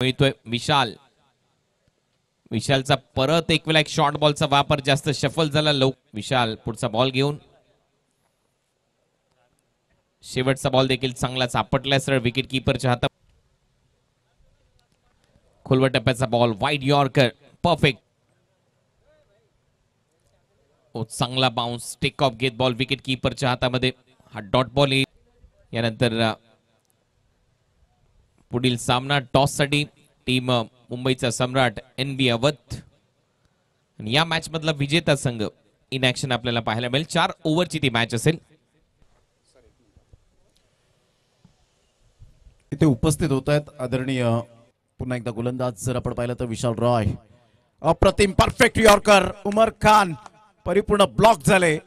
मिळतोय विशाल. विशालचा परत एक वेळा एक शॉर्ट बॉलचा वापर जास्त शफल झाला. विशाल पुढचा बॉल घेऊन शेवटचा बॉल देखील चांगला सापडलाय सरळ विकेट कीपरच्या हातात. खोलवर टप्प्याचा बॉल वाईड यॉर्कर परफेक्ट. चांगला बाउन्स टेक ऑफ घेत बॉल विकेट कीपरच्या हातामध्ये. हा डॉट बॉल येईल. यानंतर पुढील सामना टॉस साठी टीम मुंबईचा सम्राट NB अवध आणि या मॅच मधला विजेता संघ इन ऍक्शन आपल्याला पाहायला मिळेल. 4 ओव्हरची ती मॅच असेल. इथे उपस्थित होत आहेत आदरणीय पुन्हा एकदा गोलंदाज जर आपण पाहिलं तर विशाल रॉय. अप्रतिम परफेक्ट यॉर्कर. उमर खान परिपूर्ण ब्लॉक झाले.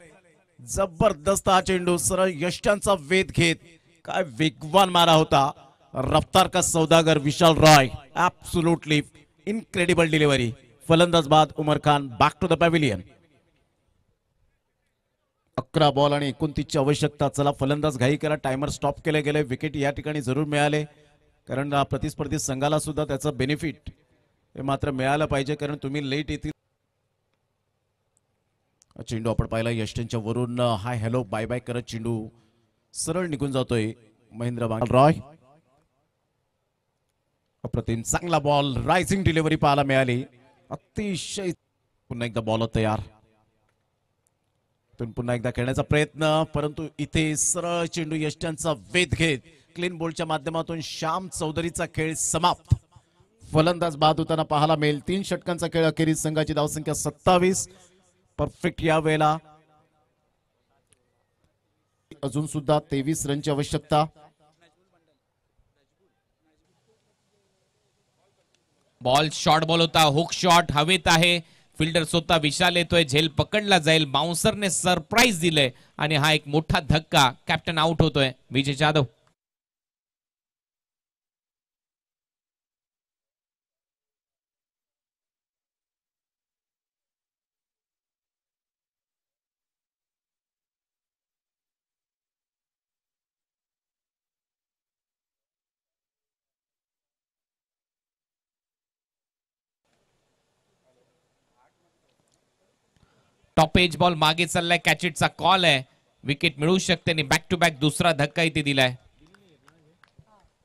जबरदस्त हा चेंडू सरळ यष्ट्यांचा वेध घेत काय वेगवान मारा होता. रफ्तार का सौदागर Vishal Roy. Absolutely incredible delivery. फलंदाज बाद Umar Khan back to the pavilion. 11 ball आणि 29 ची आवश्यकता. चला फलंदाज घाई करा. टायमर स्टॉप केले गेले. विकेट या ठिकाणी जरूर मिळाले कारण प्रतिस्पर्धी संघाला सुद्धा त्याचं बेनिफिट हे मात्र मिळालं पाहिजे कारण तुम्ही लेट येतील. चेंडू आपण पाहिला यष्ट्यांच्या वरून हाय हॅलो बाय बाय करत चेंडू सरळ निघून जातोय महेंद्र रॉय. अप्रतिम चांगला बॉल. रायझिंग डिलिव्हरी पाहायला मिळाली. अतिशय पुन्हा एकदा बॉल तयार. पुन्हा एकदा खेळण्याचा प्रयत्न परंतु इथे सरळ चेंडू यष्ट्यांचा वेध घेत क्लीन बोलच्या माध्यमातून श्याम चौधरीचा खेळ समाप्त. फलंदाज बाद होताना पाहायला मिळेल. 3 षटकांचा खेळ अखेरीस संघाची धावसंख्या 27. परफेक्ट या वेळेला अजून सुद्धा 23 रनची आवश्यकता. बॉल शॉर्ट बॉल होता. हुक शॉट हवेत आहे. फिल्डर स्वतः विशाल येतोय. झेल पकडला जाईल. बाउन्सरने सरप्राईज दिलंय आणि हा एक मोठा धक्का. कॅप्टन आउट होतोय Vijay Jadhav. Top edge ball मागे चाललाय. कॅचिटचा कॉल आहे. विकेट मिळू शकते आणि बॅक टू बॅक दुसरा धक्का इथे दिलाय.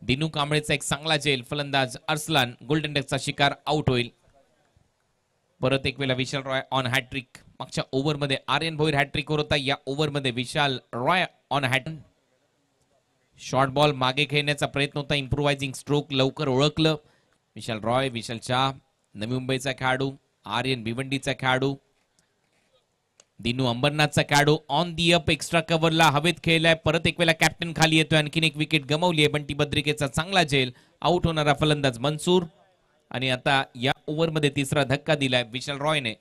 दिनू कांबळेचा एक चांगला झेल. फलंदाज अर्सलान गोल्डन डकचा शिकार आउट होईल. परत एक वेळा विशाल रॉय ऑन हॅट्रिक. मागच्या ओव्हर मध्ये आर्यन भोईर हॅट्रिक वर होता. या ओव्हर मध्ये Vishal Roy on hattrick. Short ball मागे खेळण्याचा प्रयत्न होता. इम्प्रोवायझिंग स्ट्रोक लवकर ओळखलं. विशाल रॉय विशालच्या नवी मुंबईचा खेळाडू. आर्यन भिवंडीचा खेळाडू. दिनू अंबरनाथचा खेळाडू ऑन दी अप एक्स्ट्रा कव्हरला हवेत खेळलाय. परत एक वेळा कॅप्टन खाली येतोय. आणखीन एक विकेट गमावली आहे. बंटी बद्रिकेचा चांगला झेल. आउट होणारा फलंदाज मनसूर आणि आता या ओव्हर मध्ये तिसरा धक्का दिलाय विशाल रॉयने.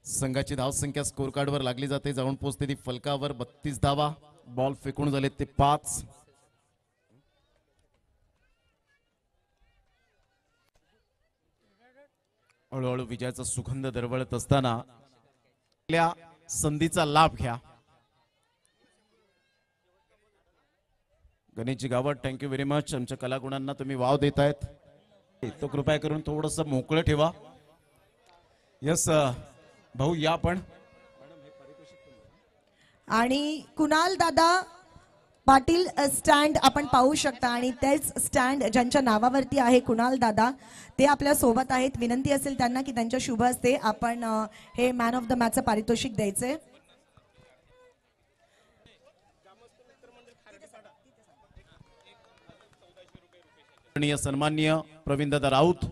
संघाची धावसंख्या स्कोर कार्ड वर लागली जाते. जाऊन पोहोचते ती फलकावर. 32 धावा. बॉल फेकून झाले ते 5. हळूहळू विजयाचा सुगंध दरवळत असताना आपल्या संधीचा लाभ घ्या. गणेशजी गावत थँक्यू व्हेरी मच. आमच्या कलागुणांना तुम्ही वाव देत आहेत. तो कृपया करून थोडस मोकळं ठेवा. यस भाऊ या पण. आणि कुणाल दादा पाटील स्टँड आपण पाहू शकता आणि तेच स्टँड ज्यांच्या नावावरती आहे कुणाल दादा ते आपल्या सोबत आहेत. विनंती असेल त्यांना की त्यांच्या शुभ हस्ते आपण हे मॅन ऑफ द मॅचचं पारितोषिक द्यायचे. सन्माननीय प्रवीणदादा राऊत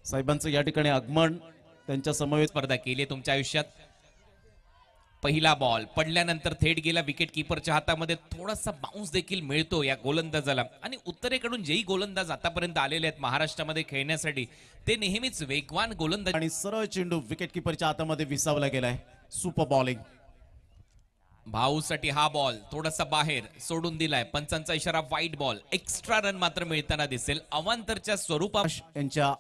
साहेबांचं या ठिकाणी आगमन. त्यांच्या समवेत स्पर्धा केली तुमच्या आयुष्यात. पहिला बॉल पडल्यानंतर थेट गेला विकेट कीपरच्या हातामध्ये. थोडासा बाउन्स देखील मिळतो या गोलंदाजाला. आणि उत्तरेकडून जेही गोलंदाज आतापर्यंत आलेले आहेत महाराष्ट्रामध्ये खेळण्यासाठी ते नेहमीच वेगवान गोलंदाज. आणि सरळ चेंडू विकेट कीपरच्या हातामध्ये विसावला गेलाय. Super bowling. भाऊसाठी हा बॉल थोडासा बाहेर सोडून दिलाय. पंचांचा इशारा वाईट बॉल. एक्स्ट्रा रन मात्र मिळताना दिसेल. अवांतरच्या स्वरूपात यांच्या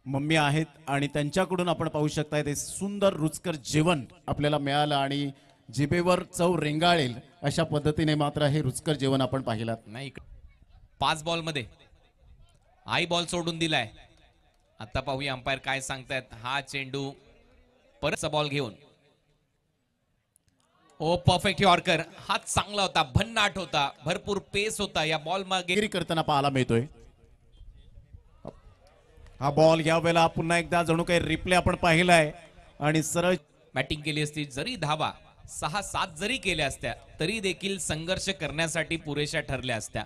मम्मी आहेत आणि त्यांच्याकडून आपण पाहू शकताय ते सुंदर रुचकर जेवण आपल्याला मिळालं आणि जिभेवर चव रेंगाळेल अशा पद्धतीने मात्र हे रुचकर जेवण आपण पाहिलं. नाही. 5 बॉल मध्ये आई बॉल सोडून दिलाय. आता पाहूया अंपायर काय सांगतायत. हा चेंडू परतचा बॉल घेऊन. ओ परफेक्ट यॉर्कर. हा चांगला होता, भन्नाट होता, भरपूर पेस होता. या बॉल मागे गिरी करताना पाहायला मिळतोय. हा बॉल या वेळेला पुन्हा एकदा जणू काही रिप्ले आपण पाहिलाय आणि सरळ बॅटिंग केली असती. जरी धावा 6-7 जरी केल्या असत्या तरी देखील संघर्ष करण्यासाठी पुरेशा ठरल्या असत्या.